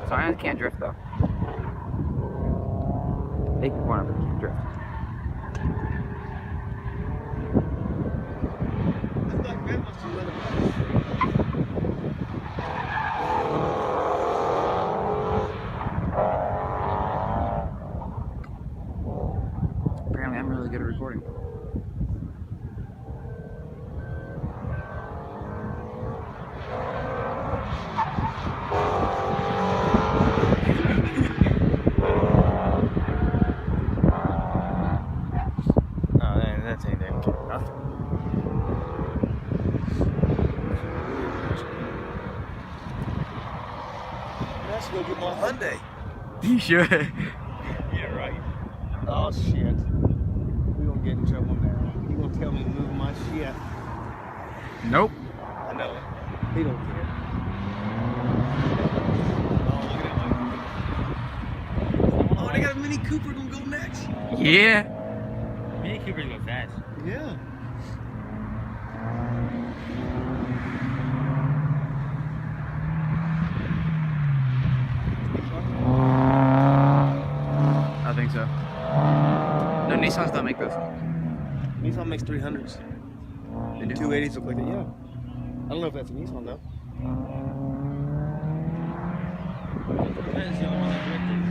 Scions can't drift though. They can corner, but can't drift. Apparently, I'm really good at recording. That's anything. Nothing. I should go get my Hyundai. You should. Yeah, right. Oh shit. We gonna get in trouble now. You gonna tell me to move my shit? Nope. I know it. He don't care. Oh, they got a Mini Cooper gonna go next. Yeah. Mini Coopers go fast. Yeah. I think so. No, Nissans don't make those. Nissan makes 300s. They do. 280s look like that, yeah. I don't know if that's a Nissan though. Depends on the one that drifted.